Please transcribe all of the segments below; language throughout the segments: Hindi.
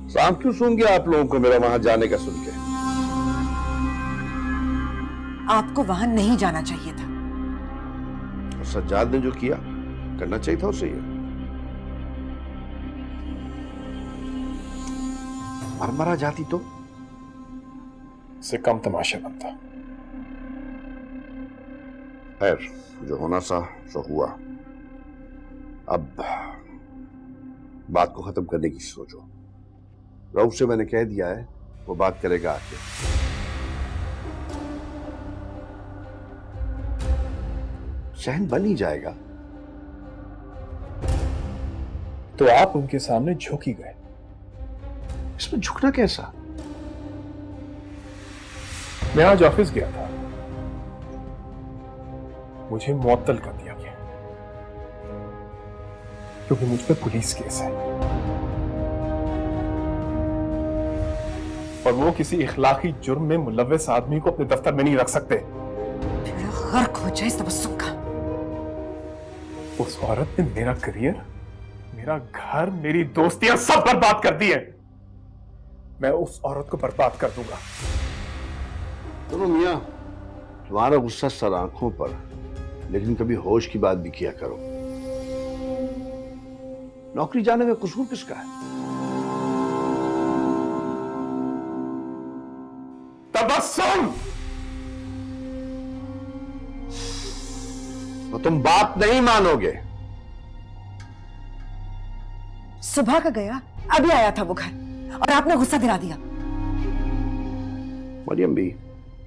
शाम क्यों सूंघ गया आप लोगों को मेरा वहां जाने का सुन के? आपको वहां नहीं जाना चाहिए था। और सज्जाद ने जो किया करना चाहिए था उसे। मरा जाती तो से कम तमाशा बनता। खैर, जो होना सा सो हुआ। अब बात को खत्म करने की सोचो। रऊफ से मैंने कह दिया है, वो बात करेगा आके। सहन बन ही जाएगा। तो आप उनके सामने झुक ही गए। इसमें झुकना कैसा? मैं आज ऑफिस गया था, मुझे मुअत्तल कर दिया गया क्योंकि मुझ पे पुलिस केस है और वो किसी इखलाकी जुर्म में मुलव्वस आदमी को अपने दफ्तर में नहीं रख सकते। गर्क हो जाए इस तबस्सुम का। उस औरत ने मेरा करियर, मेरा घर, मेरी दोस्तियां सब बर्बाद कर दी है। मैं उस औरत को बर्बाद कर दूंगा। सुनो मियां, तुम्हारा गुस्सा सर आंखों पर, लेकिन कभी होश की बात भी किया करो। नौकरी जाने में कसूर किसका है? तबस्सुम, तो तुम बात नहीं मानोगे। सुबह का गया, अभी आया था वो घर और आपने गुस्सा दिला दिया। मरियम भी,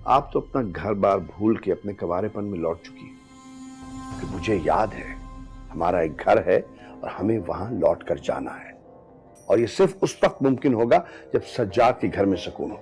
आप तो अपना घर बार भूल के अपने कवारेपन में लौट चुकी। कि मुझे याद है, हमारा एक घर है और हमें वहां लौट कर जाना है, और ये सिर्फ उस वक्त मुमकिन होगा जब सज्जाद के घर में सुकून हो।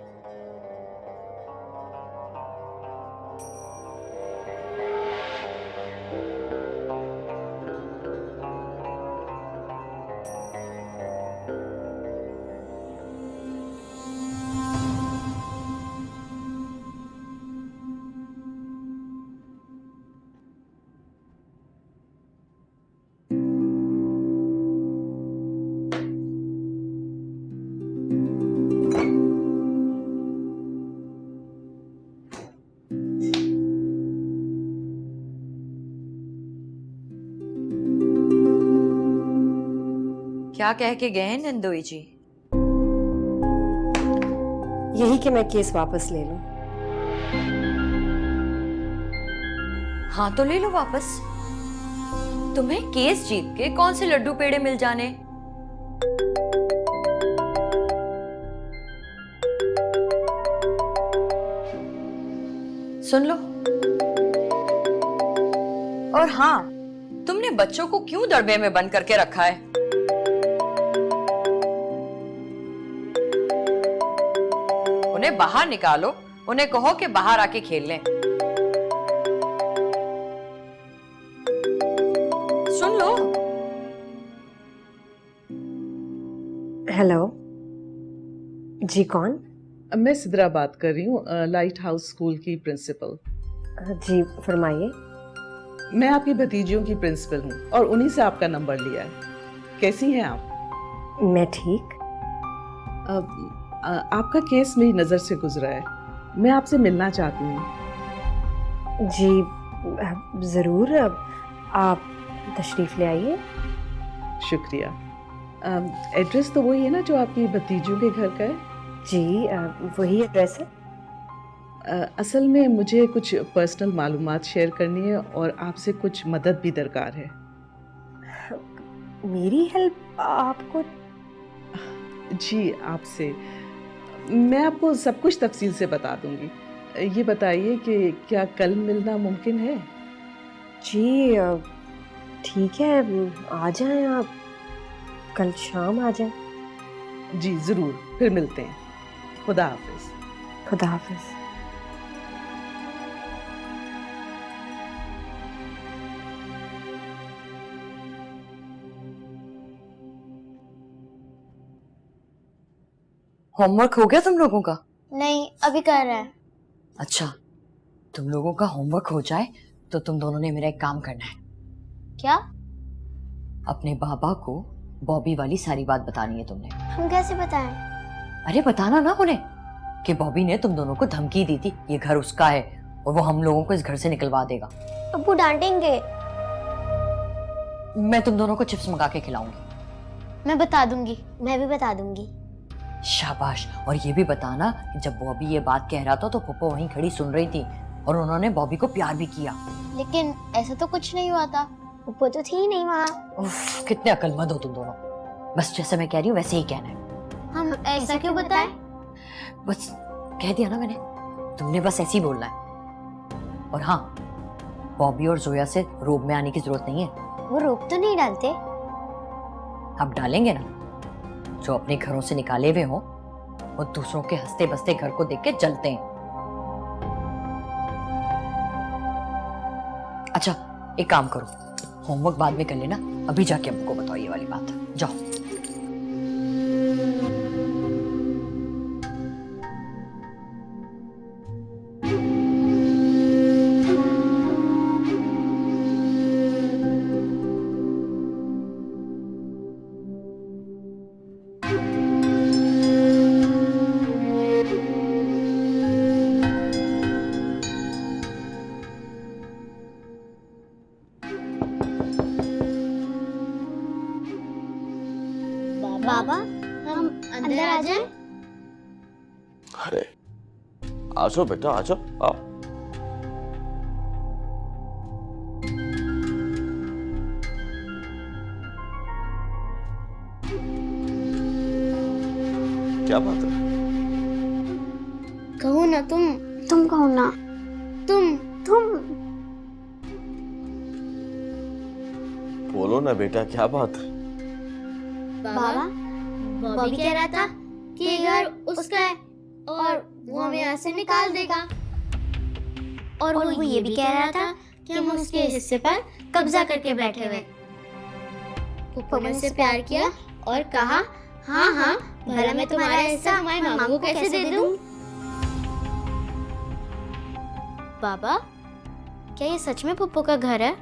क्या कह के गए हैं नंदोई जी? यही कि मैं केस वापस ले लूं। हाँ तो ले लो वापस। तुम्हें केस जीत के कौन से लड्डू पेड़े मिल जाने। सुन लो। और हाँ, तुमने बच्चों को क्यों दड़बे में बंद करके रखा है? उन्हें बाहर निकालो, उन्हें कहो कि बाहर आके खेल लें। सुन लो। हेलो जी, कौन? मैं सिद्रा बात कर रही हूँ, लाइट हाउस स्कूल की प्रिंसिपल। जी फरमाइए। मैं आपकी भतीजियों की प्रिंसिपल हूँ और उन्हीं से आपका नंबर लिया है। कैसी हैं आप? मैं ठीक। आपका केस मेरी नज़र से गुजरा है, मैं आपसे मिलना चाहती हूँ। जी ज़रूर, आप तशरीफ़ ले आइए। शुक्रिया। एड्रेस तो वही है ना जो आपकी भतीजियों के घर का है? जी वही एड्रेस है। असल में मुझे कुछ पर्सनल मालूमात शेयर करनी है और आपसे कुछ मदद भी दरकार है। मेरी हेल्प आपको? जी आपसे। मैं आपको सब कुछ तफसील से बता दूंगी। ये बताइए कि क्या कल मिलना मुमकिन है? जी ठीक है, आ जाएं आप, कल शाम आ जाएं। जी ज़रूर, फिर मिलते हैं। खुदा हाफिज। खुदा हाफिज। होमवर्क हो गया तुम लोगों का? नहीं, अभी कर रहे हैं। अच्छा, तुम लोगों का होमवर्क हो जाए तो तुम दोनों ने मेरा एक काम करना है। क्या? अपने बाबा को बॉबी वाली सारी बात बतानी है तुमने। हम कैसे बताएं? अरे बताना ना उन्हें कि बॉबी ने तुम दोनों को धमकी दी थी, ये घर उसका है और वो हम लोगों को इस घर से निकलवा देगा। अब्बू डांटेंगे। मैं तुम दोनों को चिप्स मंगा के खिलाऊंगी। मैं बता दूंगी, मैं भी बता दूंगी। शाबाश। और ये भी बताना कि जब बॉबी ये बात कह रहा था तो पप्पा वहीं खड़ी सुन रही थी और उन्होंने बॉबी को प्यार भी किया। लेकिन ऐसा तो कुछ नहीं हुआ था, पप्पू तो थी ही नहीं वहाँ। उफ, कितने अक्लमंद हो तुम दोनों। बस जैसे मैं कह रही हूँ वैसे ही कहना है। हम ऐसा क्यों बताएं? बस कह दिया ना मैंने, तुमने बस ऐसे ही बोलना है। और हाँ, बॉबी और जोया से रोब में आने की जरूरत नहीं है। वो रोक तो नहीं डालते। अब डालेंगे ना। जो अपने घरों से निकाले हुए हों वो दूसरों के हंसते बसते घर को देख के जलते हैं। अच्छा एक काम करो, होमवर्क बाद में कर लेना, अभी जाके अम्मू को बताओ ये वाली बात। जाओ। बाबा, हम अंदर आ जाएं? अरे आ जाओ बेटा, आ जाओ, आओ। क्या बात है? कहो ना तुम कहो ना। तुम बोलो ना बेटा, क्या बात है? बाबा, बॉबी कह रहा था कि ये घर उसका है और वो हमें यहाँ से निकाल देगा। और वो ये भी कह रहा था कि हम उसके हिस्से पर कब्जा करके बैठे हुए। पप्पा ने उससे प्यार किया और कहा, हाँ हाँ, भला मैं तुम्हारा हिस्सा हमारे मामू को कैसे दे दूं? बाबा, क्या ये सच में पप्पू का घर है?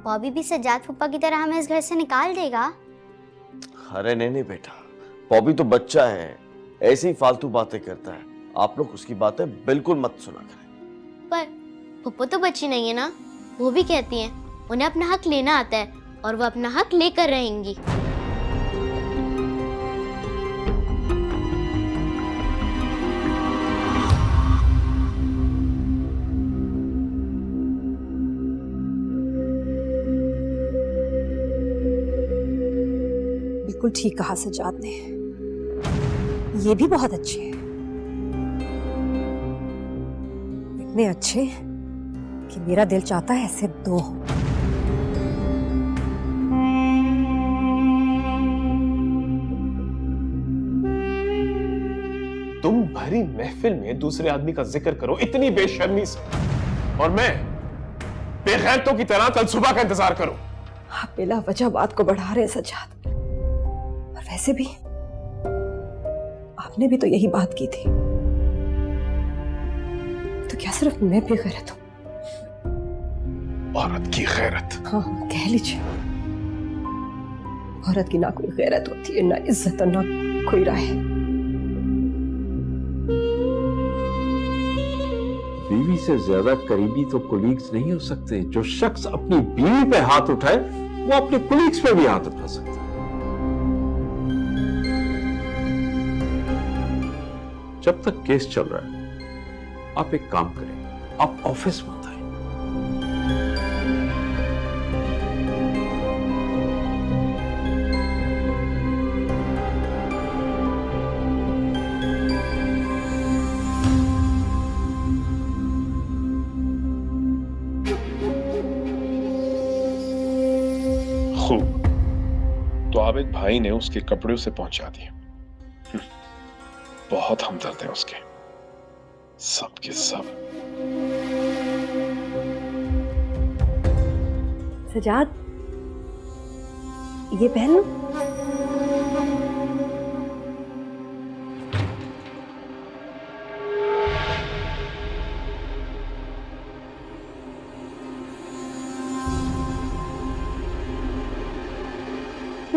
बॉबी भी सज्जाद पप्पा की तरह हमें इस घर से निकाल देगा? अरे नहीं बेटा, बॉबी तो बच्चा है, ऐसे ही फालतू बातें करता है। आप लोग उसकी बातें बिल्कुल मत सुना करें। पर पप्पू तो बच्ची नहीं है ना, वो भी कहती हैं उन्हें अपना हक लेना आता है और वो अपना हक लेकर रहेंगी। बिल्कुल ठीक कहा सज्जाद ने, ये भी बहुत अच्छे हैं, इतने अच्छे कि मेरा दिल चाहता है ऐसे दो हो। तुम भरी महफिल में दूसरे आदमी का जिक्र करो इतनी बेशर्मी से, और मैं बेगैरतों की तरह कल सुबह का इंतजार करूं। आप बिला वजह बात को बढ़ा रहे हैं सज्जाद, और वैसे भी आपने भी तो यही बात की थी, तो क्या सिर्फ मैं बेगैरत हूं? औरत की गैरत। हाँ कह लीजिए, औरत की ना कोई गैरत होती है, ना इज्जत और ना कोई राय। बीवी से ज्यादा करीबी तो कुलीग्स नहीं हो सकते। जो शख्स अपनी बीवी पे हाथ उठाए वो अपने कुलीग्स पे भी हाथ उठा सकता है। जब तक केस चल रहा है आप एक काम करें, आप ऑफिस मत आए। खूब, तो आबिद भाई ने उसके कपड़े उसे पहुंचा दिए। बहुत हमदर्द है उसके, सब के सब। सजाद, ये पहन लो।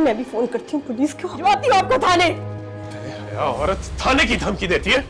मैं भी फोन करती हूँ पुलिस को। आती हूँ आपको थाने। औरत थाने की धमकी देती है।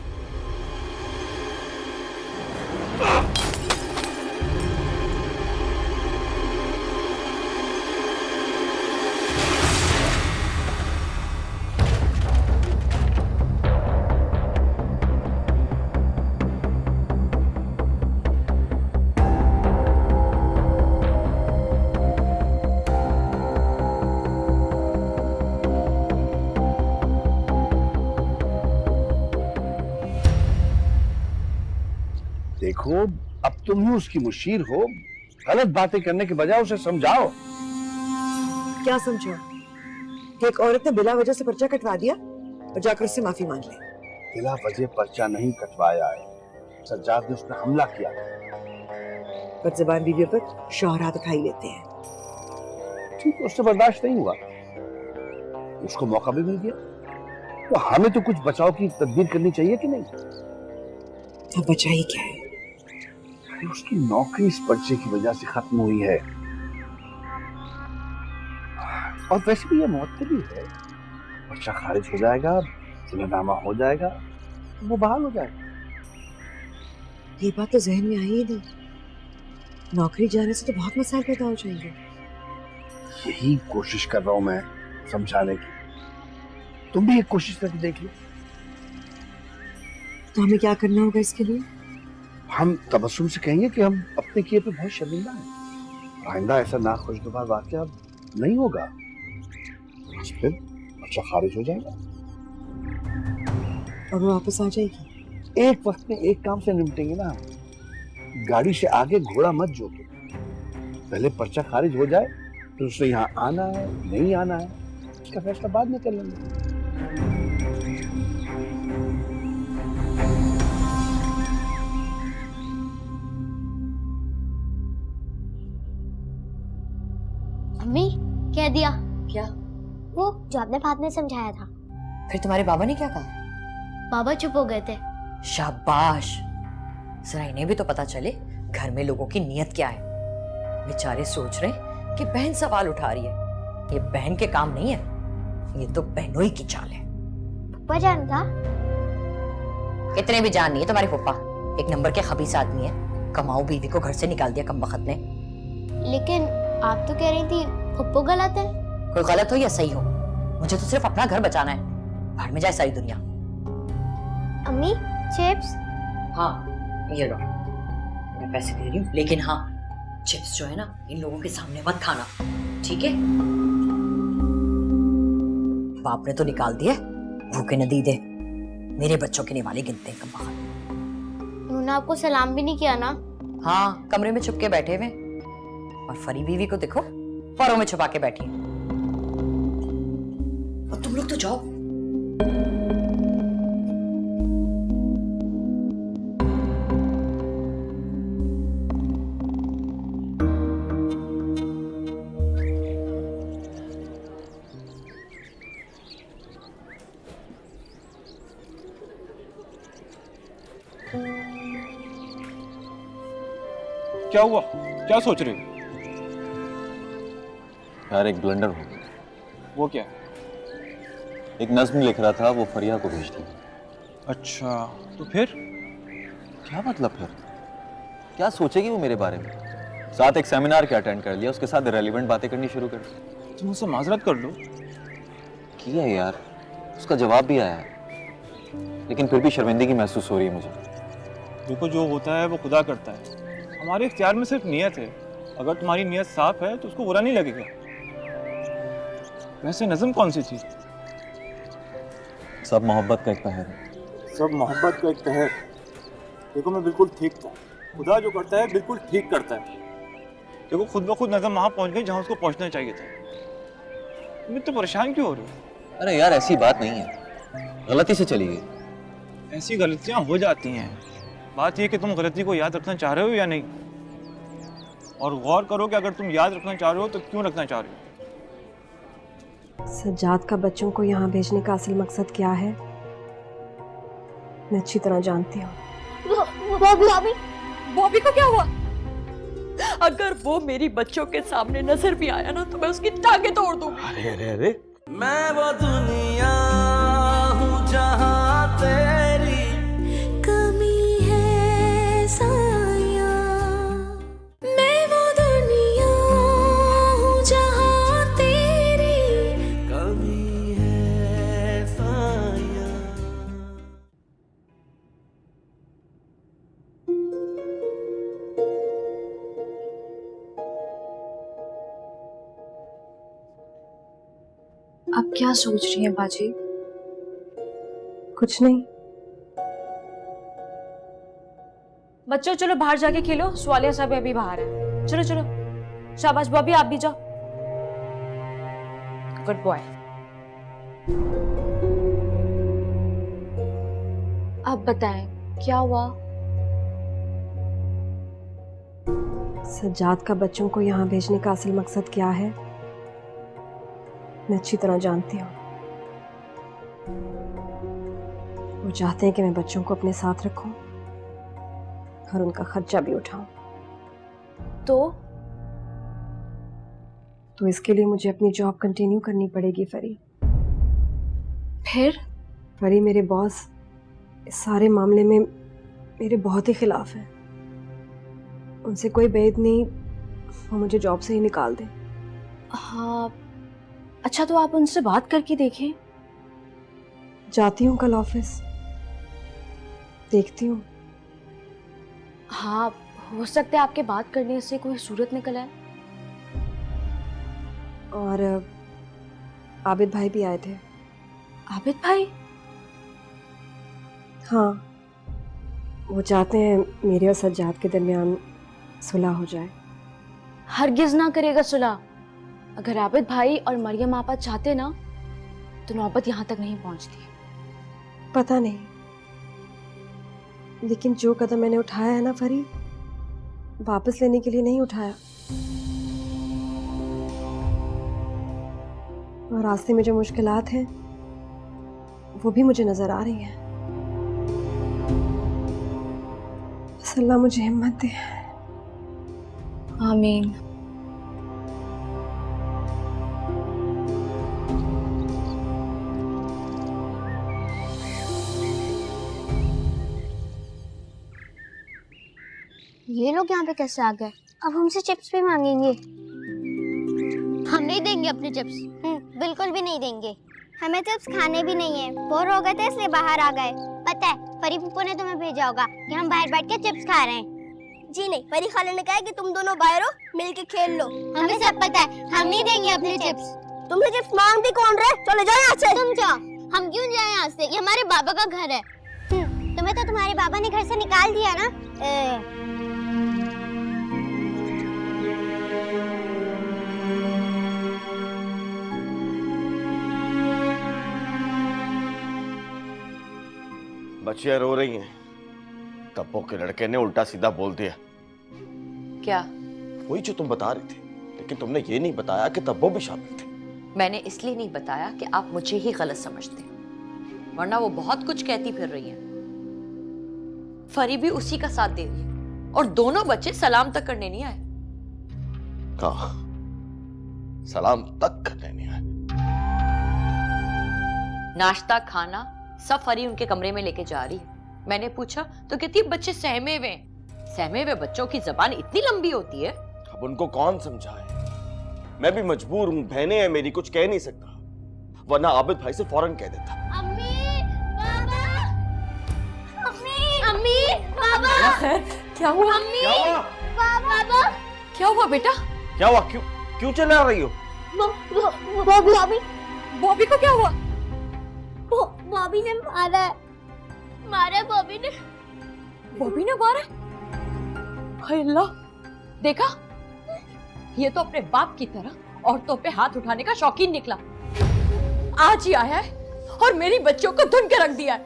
देखो, अब तुम ही उसकी मुशीर हो, गलत बातें करने के बजाय उसे समझाओ। क्या समझो कि एक औरत ने बिला वजह से पर्चा कटवा दिया और जाकर उससे माफी मांग ली? बिला वजह पर्चा नहीं कटवाया है, सज्जाद ने उस पर हमला किया। पर ज़बान बीवी पर शौहरात उठाई लेते हैं। ठीक है, उससे बर्दाश्त नहीं हुआ, उसको मौका भी मिल गया, तो हमें तो कुछ बचाव की तदबीर करनी चाहिए कि नहीं? अब बचाई क्या है? उसकी नौकरी इस पर्चे की वजह से खत्म हुई है, और वैसे भी ये मुअत्तली है। पर्चा खारिज हो जाएगा, जुर्माना हो जाएगा, वो बहाल हो जाएगा। ये बात तो जहन में आई ही नहीं। नौकरी जाने से तो बहुत मसाइल पैदा हो जाएंगे। यही कोशिश कर रहा हूं मैं समझाने की, तुम भी एक कोशिश करके देख लो। तो हमें क्या करना होगा इसके लिए? हम तबस्सुम से कहेंगे कि हम अपने किए पे बहुत शर्मिंदा हैं, आइंदा ऐसा नाखुशगवार वाकया नहीं होगा, बस फिर पर्चा खारिज हो जाएगा और वो वापस आ जाएगी। एक वक्त में एक काम से निपटेंगे ना। गाड़ी से आगे घोड़ा मत जोतो, पहले पर्चा खारिज हो जाए, फिर उसे यहाँ आना है नहीं आना है इसका फैसला बाद में कर लेंगे। अम्मी, कह दिया। क्या? वो जो आपने बाद में समझाया था। फिर तुम्हारे बाबा ने क्या कहा? बाबा चुप हो गए थे। शाबाश, जरा इन्हें भी तो पता चले घर में लोगों की नीयत क्या है। बेचारे सोच रहे कि बहन सवाल उठा रही है। ये बहन के काम नहीं है, ये तो बहनोई की चाल है। पप्पा जान था? कितने भी जान नहीं है तुम्हारे पप्पा, एक नंबर के खबीस आदमी है। कमाऊ बीवी को घर से निकाल दिया कमबख्त ने। लेकिन आप तो कह रही थी पप्पू गलत है। कोई गलत हो या सही हो, मुझे तो सिर्फ अपना घर बचाना है, बाहर में जाए सारी दुनिया। अम्मी, चिप्स? हाँ ये लो, मैं पैसे दे रही हूँ, लेकिन हाँ चिप्स जो है ना इन लोगों के सामने मत खाना, ठीक है? बाप ने तो निकाल दिए, भूखे न दी दे, मेरे बच्चों के निवाले गिनते हैं कमबख्त। उन्होंने आपको सलाम भी नहीं किया ना? हाँ, कमरे में छुप के बैठे हुए, और फरी बीवी को देखो फरों में छुपा के बैठी। और तुम लोग तो जाओ। क्या हुआ? क्या सोच रहे हो? यार एक ब्लंडर हो गया। वो क्या? एक नज्म लिख रहा था, वो फरिया को भेज दी। अच्छा, तो फिर? क्या मतलब फिर? क्या सोचेगी वो मेरे बारे में? साथ एक सेमिनार क्या अटेंड कर लिया, उसके साथ रेलेवेंट बातें करनी शुरू कर दी। तुम उससे माजरत कर लो। किया यार, उसका जवाब भी आया है, लेकिन फिर भी शर्मिंदगी महसूस हो रही है मुझे। देखो, जो होता है वो खुदा करता है, हमारे इख्तियार में सिर्फ नियत है। अगर तुम्हारी नियत साफ है तो उसको बुरा नहीं लगेगा। वैसे नज़म कौन सी थी? सब मोहब्बत का एक पहर है। सब मोहब्बत का एक पहर। देखो, मैं बिल्कुल ठीक था, खुदा जो करता है बिल्कुल ठीक करता है। देखो, खुद ब खुद नज़म वहाँ पहुँच गई जहाँ उसको पहुँचना चाहिए था। तुम इतने परेशान क्यों हो रहे हो? अरे यार ऐसी बात नहीं है, गलती से चली गई। ऐसी गलतियाँ हो जाती हैं, बात यह कि तुम गलती को याद रखना चाह रहे हो या नहीं, और गौर करो कि अगर तुम याद रखना चाह रहे हो तो क्यों रखना चाह रहे हो। सज्जाद का बच्चों को यहाँ भेजने का असल मकसद क्या है मैं अच्छी तरह जानती हूँ। बॉबी बॉबी को क्या हुआ? अगर वो मेरी बच्चों के सामने नजर भी आया ना तो मैं उसकी टांगें तोड़ दूंगी। अरे अरे अरे, मैं वो दुनिया हूँ जहाँ तेरी कमी है साया, मैं वो दुनिया हूँ जहाँ तेरी कमी है साया। अब क्या सोच रही हैं बाजी? कुछ नहीं। बच्चों चलो बाहर जाके खेलो, स्वालिया सब अभी बाहर है। चलो चलो, शाबाश बॉबी आप भी जाओ। Good boy. अब बताएं क्या हुआ? सज्जाद का बच्चों को यहाँ भेजने का असल मकसद क्या है मैं अच्छी तरह जानती हूँ। वो चाहते हैं कि मैं बच्चों को अपने साथ रखूं और उनका खर्चा भी उठाऊं। तो इसके लिए मुझे अपनी जॉब कंटिन्यू करनी पड़ेगी फरी। फिर? फरी मेरे बॉस इस सारे मामले में मेरे बहुत ही खिलाफ है। उनसे कोई बेद नहीं, वो मुझे जॉब से ही निकाल दें। हाँ अच्छा, तो आप उनसे बात करके देखें। जाती हूँ कल ऑफिस, देखती हूँ। हाँ हो सकता है आपके बात करने से कोई सूरत निकल आए। और आबिद भाई भी आए थे। आबिद भाई? हाँ, वो चाहते हैं मेरे और सज्जाद के दरमियान सुलह हो जाए। हरगिज ना करेगा सुलह। अगर आबिद भाई और मरियम आपा चाहते ना तो नौबत यहाँ तक नहीं पहुँचती। पता नहीं, लेकिन जो कदम मैंने उठाया है ना फरी, वापस लेने के लिए नहीं उठाया। और रास्ते में जो मुश्किलात हैं वो भी मुझे नजर आ रही हैं। बस अल्लाह मुझे हिम्मत दे। आमीन। ये लोग यहाँ पे कैसे आ गए? अब हमसे चिप्स भी मांगेंगे। हम नहीं देंगे अपने चिप्स। बिल्कुल भी नहीं देंगे। हमें चिप्स खाने भी नहीं है। बोर हो गए थे इसलिए बाहर आ गए। पता है परी फूफो ने तुम्हें भेजा होगा कि हम बाहर बैठ के चिप्स खा रहे हैं। जी नहीं, परी खाला ने कहा है कि तुम दोनों बाहर हो, मिलके खेल लो। हमें सब पता है, हम नहीं देंगे अपने चिप्स। तुमने चिप्स मांग भी कौन रहे? चले जाओ यहाँ से। तुम जाओ। हम क्यों जाए यहाँ से? ये हमारे बाबा का घर है। तुम्हें तो तुम्हारे बाबा ने घर से निकाल दिया ना। बच्चियां रो रही हैं। तब्बो के लड़के ने उल्टा सीधा बोल दिया। क्या? वही जो तुम बता रही थी, लेकिन तुमने ये नहीं बताया कि तब्बो भी शामिल थे। मैंने इसलिए नहीं बताया कि आप मुझे ही गलत समझते, वरना वो बहुत कुछ कहती फिर रही है। फरी भी उसी का साथ दे रही है और दोनों बच्चे सलाम तक करने नहीं आए। कहा सलाम तक करने नहीं आए? नाश्ता खाना सब फरी उनके कमरे में लेके जा रही है। मैंने पूछा तो कहती बच्चे सहमे हुए। सहमे हुए बच्चों की जबान इतनी लंबी होती है। अब उनको कौन समझाए? मैं भी मजबूर हूँ, बहनें हैं मेरी, कुछ कह नहीं सकता, वरना आबिद भाई से फौरन कह देता। अम्मी, बाबा। क्या हुआ? क्या हुआ? बाबा। क्या हुआ बेटा? क्या हुआ? क्यों चिल्ला रही हो? बॉबी। बॉबी को क्या हुआ? बॉबी ने मारा बॉबी ने। बॉबी ने मारा? हाय अल्लाह, देखा, ये तो अपने बाप की तरह औरतों पे हाथ उठाने का शौकीन निकला। आज ही आया है और मेरी बच्चियों को धुन के रख दिया है।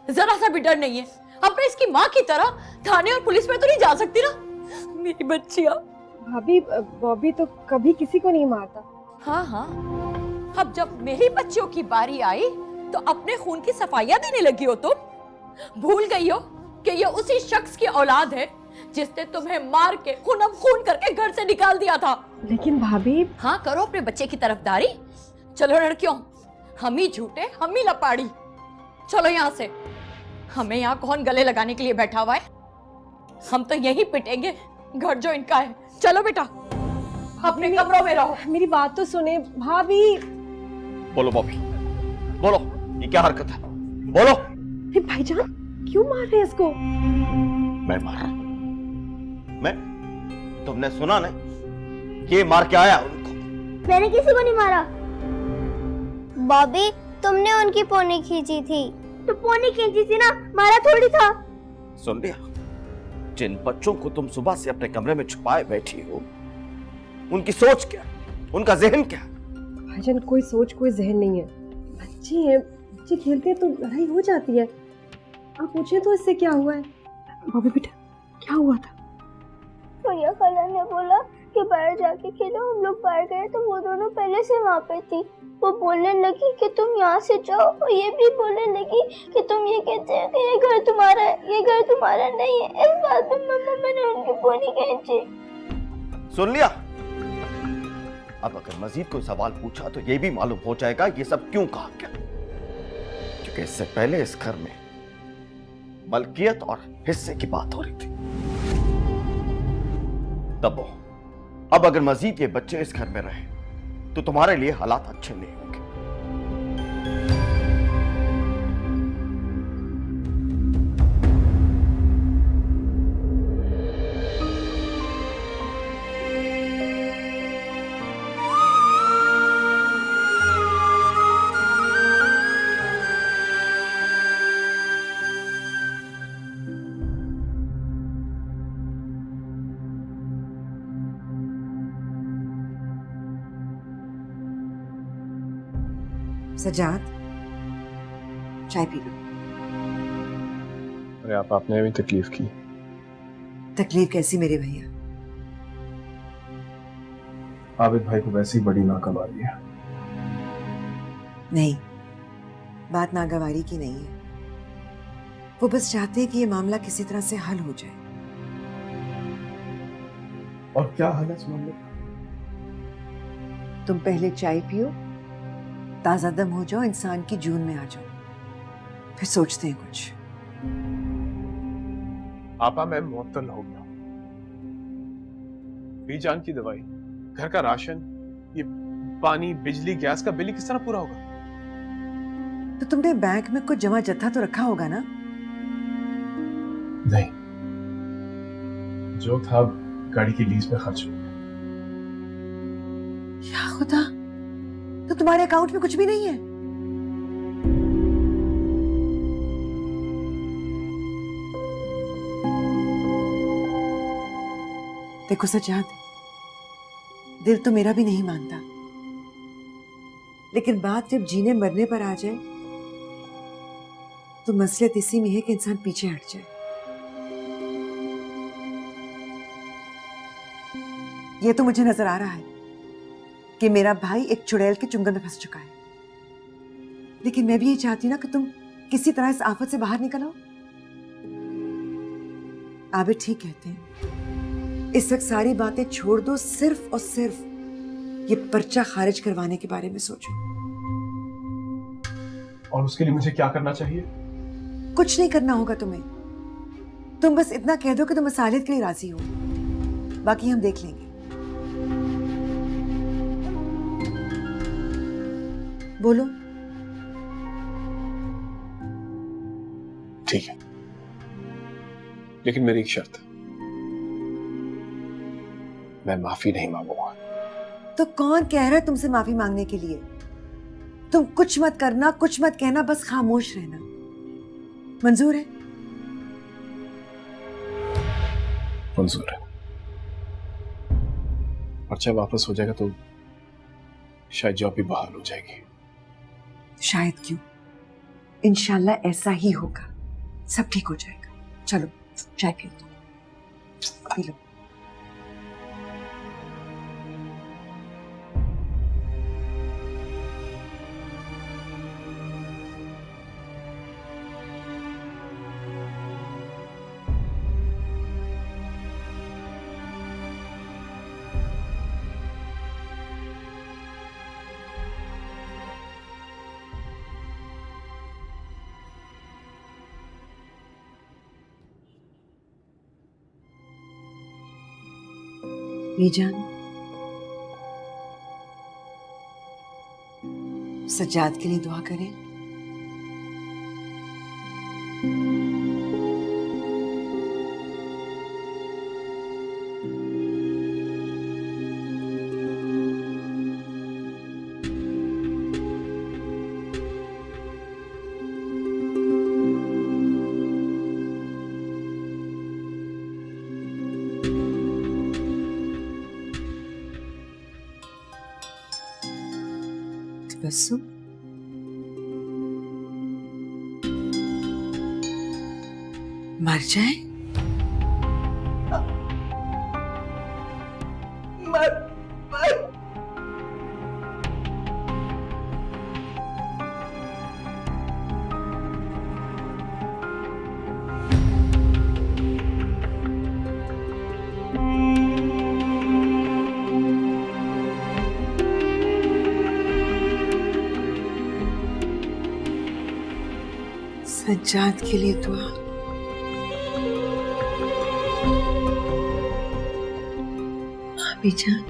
जरा सा भी डर नहीं है। अब मैं इसकी माँ की तरह थाने और पुलिस में तो नहीं जा सकती ना। मेरी बच्चियां। भाभी, बॉबी तो कभी किसी को नहीं मारता। हाँ, अब जब मेरी बच्चियों की बारी आई तो अपने खून की सफाइयां देने लगी हो तुम। भूल गई हो कि ये उसी शख्स की औलाद है जिसने तुम्हें मार के खूनम खून करके घर से निकाल दिया था। लेकिन भाभी। हाँ, करो अपने बच्चे की तरफदारी। चलो लड़कियों, हम ही झूठे, हम ही लपाड़ी। चलो यहाँ से। हमें यहाँ कौन गले लगाने के लिए बैठा हुआ है? हम तो यही पिटेंगे, घर जो इनका है। चलो बेटा, अपने कमरों में रहो। मेरी बात तो सुने भाभी। बोलो बॉबी, बोलो, ये क्या हरकत है? बोलो। भाईजान क्यों मार रहे हैं इसको? मैं मारा? मैं? तुमने सुना नहीं कि ये मार के आया उनको? मैंने किसी को नहीं मारा। बॉबी, तुमने उनकी पोनी खींची थी। तो पोनी खींची थी ना, मारा थोड़ी था। सुन लिया? जिन बच्चों को तुम सुबह से अपने कमरे में छुपाए बैठी हो, उनकी सोच क्या, उनका जहन क्या? भाईजान कोई सोच कोई जहन नहीं है। बच्चे हैं, बच्चे खेलते हैं तो लड़ाई हो जाती है। आप पूछे तो इससे क्या हुआ है? बॉबी बेटा क्या हुआ था? भैया खाला ने बोला कि बाहर जाके खेलो। हम लोग बाहर गए तो वो दोनों पहले से वहाँ पे थी। वो बोलने लगी कि तुम यहाँ से जाओ, और ये भी बोलने लगी कि तुम ये कहते हो कि ये घर तुम्हारा है, ये घर तुम्हारा नहीं है। इस बात में मम्मा मैंने उनकी पोनी खींची। सुन लिया? अब अगर मजीद कोई सवाल पूछा तो ये भी मालूम हो जाएगा ये सब क्यों कहा गया, क्योंकि इससे पहले इस घर में मलकियत और हिस्से की बात हो रही थी। तब अब अगर मजीद ये बच्चे इस घर में रहे तो तुम्हारे लिए हालात अच्छे नहीं होंगे। सजाद, चाय पी लो। अरे आपने भी तकलीफ की। तकलीफ कैसी मेरे भैया? आबिद भाई को वैसे ही बड़ी नागवारी है। नहीं, बात नागवारी की नहीं है। वो बस चाहते हैं कि ये मामला किसी तरह से हल हो जाए। और क्या हाल है इस मामले? तुम पहले चाय पियो, ताजा दम हो जाओ, इंसान की जून में आ जाओ, फिर सोचते हैं कुछ। आपा मैं मुअत्तल हो गया। बीजान की दवाई, घर का राशन, ये पानी, बिजली, गैस का बिल किस तरह पूरा होगा? तो तुमने बैंक में कुछ जमा जत्था तो रखा होगा ना? नहीं, जो था गाड़ी की लीज पे खर्च हो गया। या खुदा, तो तुम्हारे अकाउंट में कुछ भी नहीं है? देखो सजाद, दिल तो मेरा भी नहीं मानता, लेकिन बात जब जीने मरने पर आ जाए तो मसलियत इसी में है कि इंसान पीछे हट जाए। ये तो मुझे नजर आ रहा है कि मेरा भाई एक चुड़ैल के चुंगल में फंस चुका है, लेकिन मैं भी ये चाहती हूं ना कि तुम किसी तरह इस आफत से बाहर निकल आओ। आबिद ठीक कहते हैं, इस वक्त सारी बातें छोड़ दो, सिर्फ और सिर्फ ये पर्चा खारिज करवाने के बारे में सोचो। और उसके लिए मुझे क्या करना चाहिए? कुछ नहीं करना होगा तुम्हें। तुम बस इतना कह दो कि तुम मसालियत के लिए राजी हो, बाकी हम देख लेंगे। बोलो। ठीक है, लेकिन मेरी एक शर्त है, मैं माफी नहीं मांगूंगा। तो कौन कह रहा है तुमसे माफी मांगने के लिए? तुम कुछ मत करना, कुछ मत कहना, बस खामोश रहना। मंजूर है? मंजूर है। पर्चा वापस हो जाएगा तो शायद जॉब भी बहाल हो जाएगी। शायद क्यों, इंशाल्लाह ऐसा ही होगा, सब ठीक हो जाएगा। चलो चाय पियो, पी लो। बीजान, सज्जाद के लिए दुआ करें। बसु, मर जाए? सज्जाद के लिए दुआ। बीजान,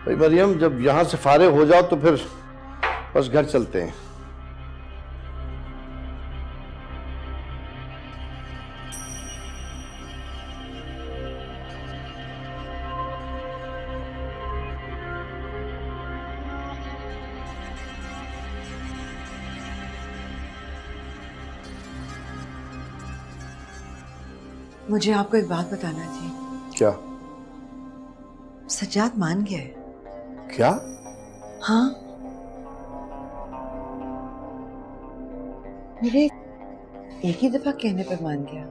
भाई मरियम, जब यहां से फारिग हो जाओ तो फिर बस घर चलते हैं। मुझे आपको एक बात बताना थी। क्या? सज्जाद मान गया है। क्या? हाँ, मेरे एक ही दफा कहने पर मान गया।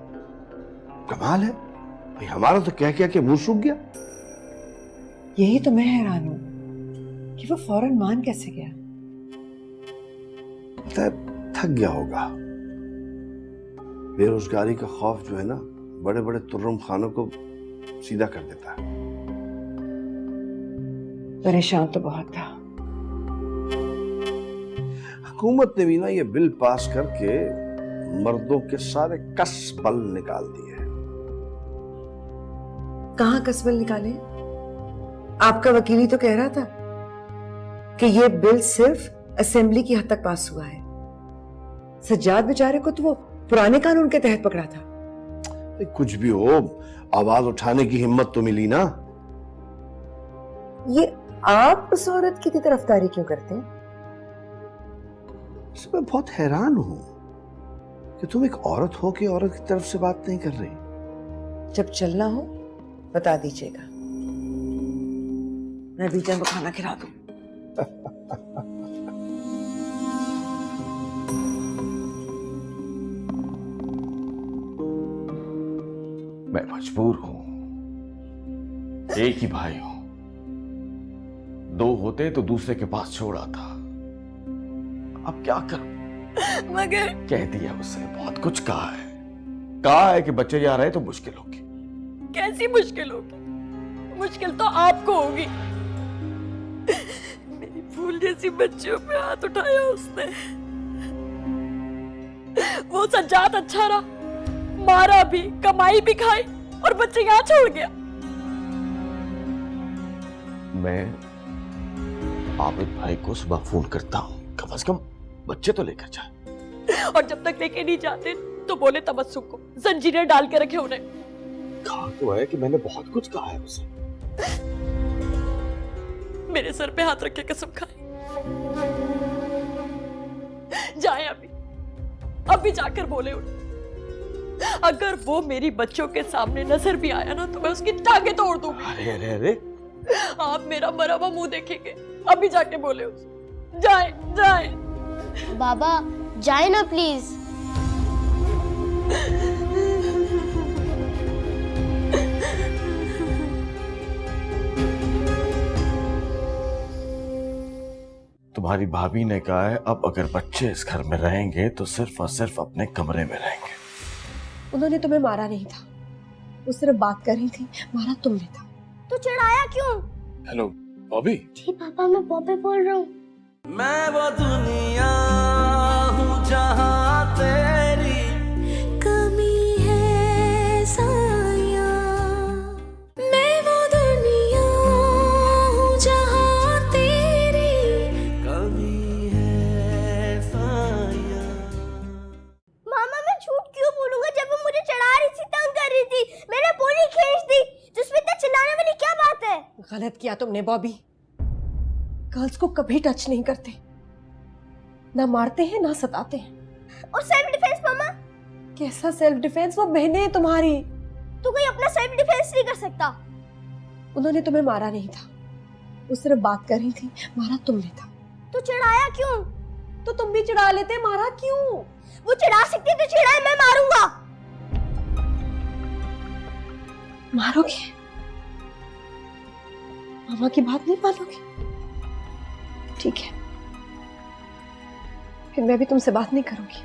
कमाल है भाई, हमारा तो कह के मुंह सूख गया। यही तो मैं हैरान हूं कि वो फौरन मान कैसे गया। पता है, थक गया होगा। बेरोजगारी का खौफ जो है ना, बड़े बड़े तुर्रम खानों को सीधा कर देता है। परेशान तो बहुत था। हुकूमत ने भी ना ये बिल पास करके मर्दों के सारे कस बल निकाल दिए। कहां कसबल निकाले? आपका वकील ही तो कह रहा था कि ये बिल सिर्फ असेंबली की हद तक पास हुआ है। सज्जाद बेचारे को तो वो पुराने कानून के तहत पकड़ा था। कुछ भी हो, आवाज उठाने की हिम्मत तो मिली ना। ये आप उस औरत की तरफदारी क्यों करते हैं? मैं बहुत हैरान हूं कि तुम एक औरत हो के औरत की तरफ से बात नहीं कर रही। जब चलना हो बता दीजिएगा, मैं बीजान को खाना खिला दूं। मैं मजबूर हूं, एक ही भाई हूं, दो होते तो दूसरे के पास छोड़ा था। अब क्या करूं? मगर कह दिया उसने, बहुत कुछ कहा है कि बच्चे जा रहे तो मुश्किल होगी। कैसी मुश्किल होगी? मुश्किल तो आपको होगी। मेरी फूल जैसी बच्चियों पे हाथ उठाया उसने। वो सज्जाद अच्छा रहा, मारा भी, कमाई भी खाई और बच्चे यहाँ छोड़ गया। मैं आबिद भाई को सुबह फोन करता हूँ, कम से कम बच्चे तो लेकर जाए। और जब तक लेके नहीं जाते तो बोले तबस्सुम को जंजीरें डाल के रखे उन्हें। कहा तो है कि मैंने बहुत कुछ कहा है उसे। मेरे सर पे हाथ रख के कसम खाई। जाए अभी जाकर बोले उन्हें। अगर वो मेरी बच्चों के सामने नजर भी आया ना तो मैं उसकी टांगे तोड़ दूंगी। अरे अरे अरे, आप मेरा मरा हुआ मुंह देखेंगे। अभी जाके बोले उसे, जाए जाए। बाबा जाए ना प्लीज। तुम्हारी भाभी ने कहा है अब अगर बच्चे इस घर में रहेंगे तो सिर्फ और सिर्फ अपने कमरे में रहेंगे। उन्होंने तुम्हें मारा नहीं था, वो सिर्फ बात कर रही थी, मारा तुमने था। तो चिढ़ाया क्यों? हेलो बॉबी। जी पापा, मैं बॉबी बोल रहा हूँ। मैं वो दुनिया हूँ जहाँ तेरी कमी है साया। मैं वो दुनिया हूँ जहाँ तेरी कमी है साया। मामा, मैं झूठ क्यों बोलूंगा जब वो मुझे चढ़ा रही थी, तंग कर रही थी, मैंने पूरी खींच दी, तो उसमें इतना चिल्लाने वाली क्या बात है? गलत किया तुमने बॉबी। गर्ल्स को कभी टच नहीं करते, ना मारते हैं ना सताते हैं। और सेल्फ डिफेंस मामा? कैसा सेल्फ डिफेंस? वो बहनें हैं तुम्हारी। तू कोई अपना सेल्फ डिफेंस नहीं कर सकता। उन्होंने तुम्हें मारा नहीं था, वो सिर्फ बात कर रही थी, मारा तुमने था। तो चिढ़ाया क्यों? तो तुम भी चिढ़ा लेते, मारा क्यों? वो चिढ़ा सकती तो चिढ़ाए, मैं मारूंगा। मारोगे? मामा की बात नहीं मानोगे? ठीक है, फिर मैं भी तुमसे बात नहीं करूंगी।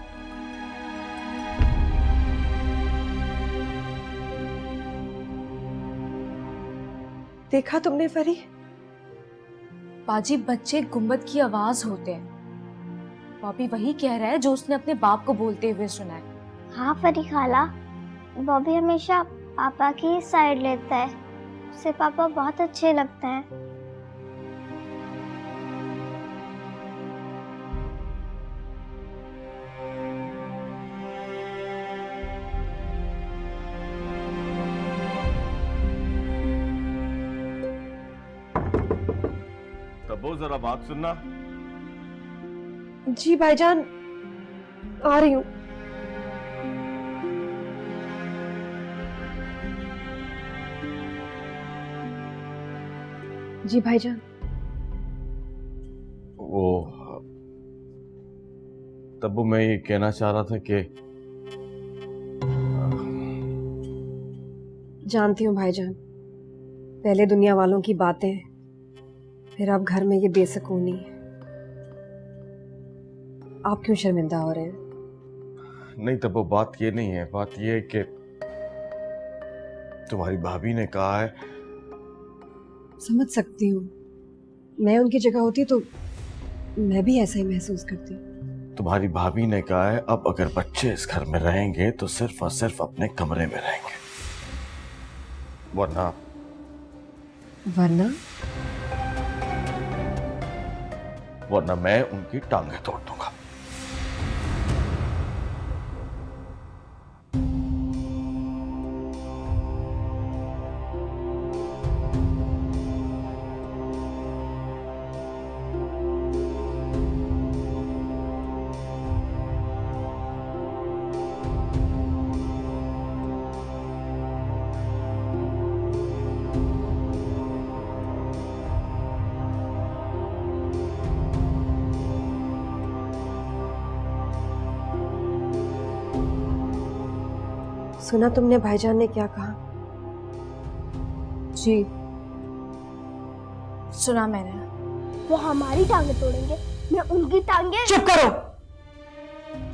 देखा तुमने फरी? बाजी, बच्चे गुंबद की आवाज होते हैं। बॉबी वही कह रहा है जो उसने अपने बाप को बोलते हुए सुना है। हाँ फरी खाला, बॉबी हमेशा पापा की ही साइड लेता है, उसे पापा बहुत अच्छे लगते हैं। तब्बो जरा बात सुनना। जी भाईजान, आ रही हूँ। जी भाईजान। वो तब्बो, मैं ये कहना चाह रहा था कि जानती हूँ भाईजान, पहले दुनिया वालों की बातें, फिर अब घर में ये बेसुकूनी। आप क्यों शर्मिंदा हो रहे हैं? नहीं तब्बो, बात ये नहीं है, बात ये है कि तुम्हारी भाभी ने कहा है। समझ सकती हूँ, मैं उनकी जगह होती तो मैं भी ऐसा ही महसूस करती। तुम्हारी भाभी ने कहा है अब अगर बच्चे इस घर में रहेंगे तो सिर्फ और सिर्फ अपने कमरे में रहेंगे, वरना वरना मैं उनकी टांगें तोड़ दूंगा। सुना तुमने भाईजान ने क्या कहा? जी सुना मैंने। वो हमारी टांगे तोड़ेंगे, मैं उनकी टांगे। चुप करो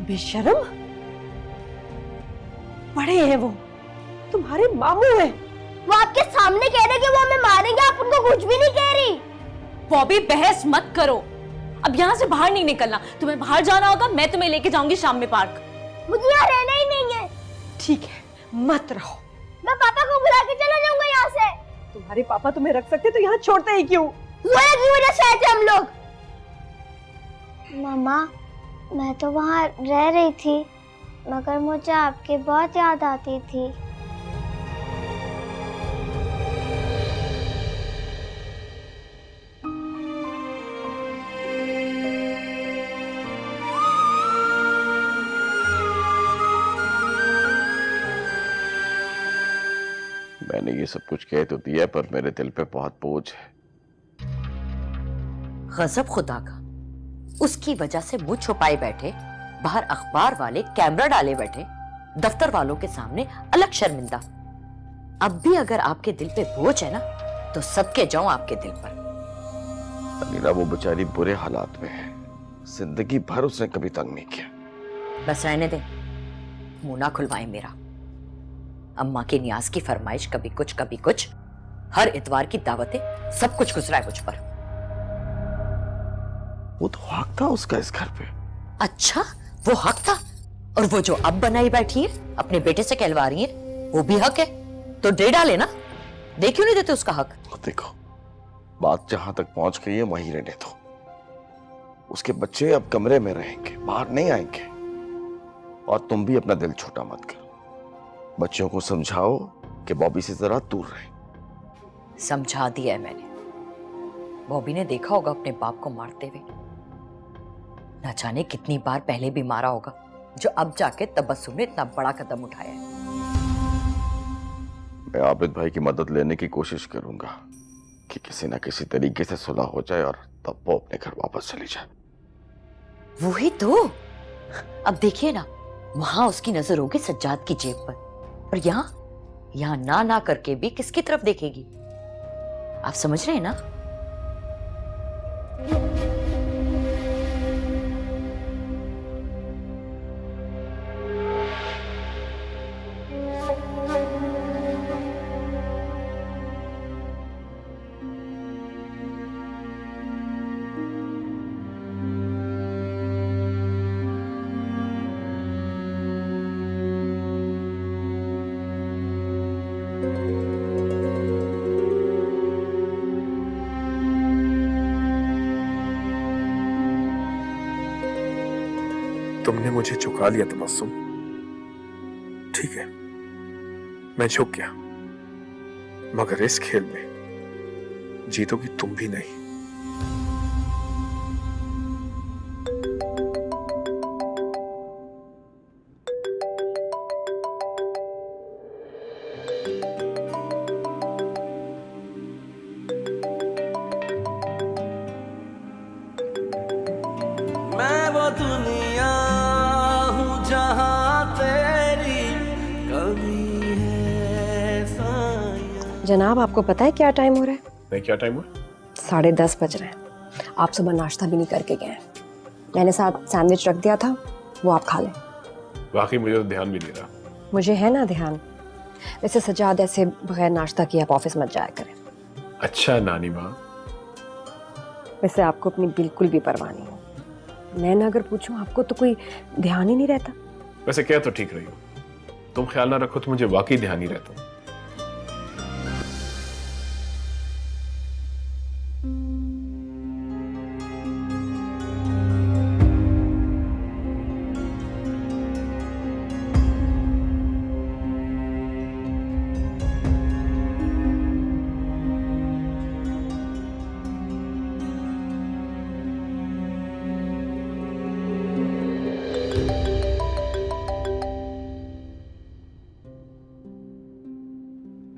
बेशर्म। बड़े हैं वो, तुम्हारे मामू हैं। वो आपके सामने कह रहे कि वो हमें मारेंगे, आप उनको कुछ भी नहीं कह रही। बॉबी बहस मत करो, अब यहाँ से बाहर नहीं निकलना। तुम्हें बाहर जाना होगा, मैं तुम्हें लेके जाऊंगी शाम में पार्क। मुझे यहाँ रहना ही नहीं है। ठीक है, मत रहो। मैं पापा को बुला के चला जाऊंगा यहाँ से। तुम्हारे पापा तुम्हें रख सकते तो यहाँ छोड़ते ही क्यों? जोया की वजह से आए थे हम लोग। मामा, मैं तो वहाँ रह रही थी, मगर मुझे आपकी बहुत याद आती थी। मैंने ये सब कुछ कह तो दिया, पर मेरे दिल पे बहुत बोझ है। गजब खुदा का, उसकी वजह से मुंह छुपाए बैठे, बाहर अखबार वाले कैमरा डाले बैठे, दफ्तर वालों के सामने अलग शर्मिंदा। अब भी अगर आपके दिल पे बोझ है ना, तो सदके जाऊं आपके दिल पर। अनीला, वो बेचारी बुरे हालात में है, जिंदगी भर उसने कभी तंग नहीं किया। बस रहने दे, मुंह ना खुलवाए मेरा। अम्मा की न्याज की फरमाइश, कभी कुछ, हर इतवार की दावतें, सब कुछ गुजरा है मुझ पर। वो तो हक था उसका इस घर पे। अच्छा, वो हक था? और वो जो अब बनाई बैठी है, अपने बेटे से कहलवा रही है, वो भी हक है? तो दे डाले ना, दे क्यों नहीं देते उसका हक? देखो, बात जहां तक पहुंच गई है वहीं रहने दो। उसके बच्चे अब कमरे में रहेंगे, बाहर नहीं आएंगे। और तुम भी अपना दिल छोटा मत करो। बच्चों को समझाओ कि बॉबी से जरा दूर रहे। समझा दिया है मैंने। बॉबी ने देखा होगा अपने बाप को मारते हुए, न जाने कितनी बार पहले भी मारा होगा, जो अब जाके तबस्सुम ने इतना बड़ा कदम उठाया है। मैं आबिद भाई की मदद लेने की कोशिश करूंगा कि किसी ना किसी तरीके से सुलह हो जाए और तब वो अपने घर वापस चली जाए। वही तो। अब देखिए ना, वहां उसकी नजर होगी सज्जाद की जेब पर, और यहाँ ना करके भी किसकी तरफ देखेगी? आप समझ रहे हैं ना? तुमने मुझे झुका लिया तबस्सुम, ठीक है, मैं झुक गया, मगर इस खेल में जीतोगी तुम भी नहीं। मैं वो दुनिया हूँ जहाँ तेरी कमी है साया। जनाब, आपको पता है क्या टाइम हो रहा है? नहीं, क्या टाइम हुआ? 10:30 बज रहे हैं। आप सुबह नाश्ता भी नहीं करके गए हैं। मैंने साथ सैंडविच रख दिया था, वो आप खा लें। वाकई मुझे तो ध्यान भी नहीं रहा। मुझे है ना ध्यान। वैसे सजाद, ऐसे बगैर नाश्ता किए आप ऑफिस मत जाया करें। अच्छा नानी माँ। वैसे आपको अपनी बिल्कुल भी परवाह नहीं हो। मैं ना अगर पूछूं, आपको तो कोई ध्यान ही नहीं रहता। वैसे क्या तो ठीक रही हो, तुम ख्याल ना रखो तो मुझे वाकई ध्यान नहीं रहता।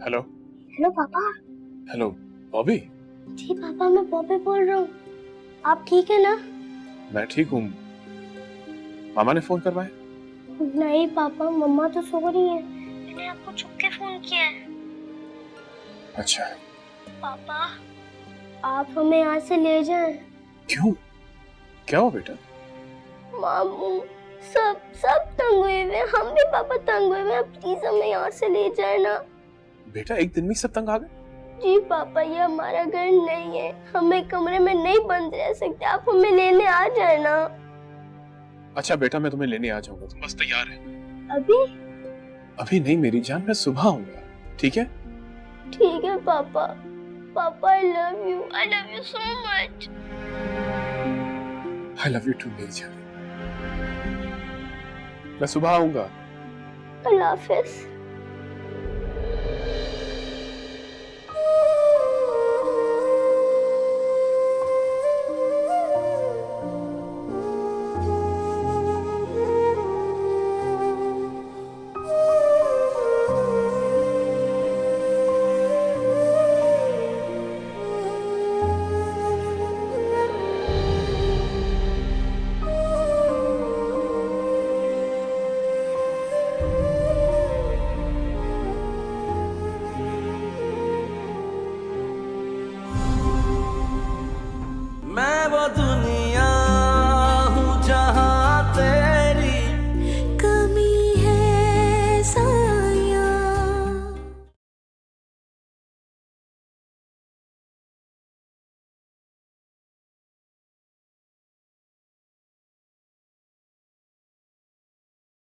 हेलो हेलो पापा। हेलो बॉबी। जी पापा, मैं बॉबी बोल रहा हूँ। आप ठीक है ना? मैं ठीक हूँ। मामा ने फोन करवाया? नहीं पापा, मम्मा तो सो रही है। मैंने आपको छुप के फोन किया है। अच्छा। पापा, आप हमें यहाँ से ले जाएं। क्यों, क्या हुआ बेटा? मामू सब तंग हुए हुए, हम भी पापा तंग हुए हुए। प्लीज हमें यहाँ से ले जाए ना। बेटा एक दिन में सब तंग आ गए? जी पापा, ये हमारा घर नहीं है, हमें कमरे में नहीं बंद रह सकते। आप हमें लेने आ जाए ना। अच्छा बेटा, मैं तुम्हें लेने आ जाऊंगा, तुम बस तैयार है। अभी? अभी नहीं मेरी जान, मैं सुबह आऊंगा, ठीक है? ठीक है पापा। पापा I love you so much. I love you too मेरी जान। मैं सुबह आऊंगा। अल्लाह हाफिज। मैं वो दुनिया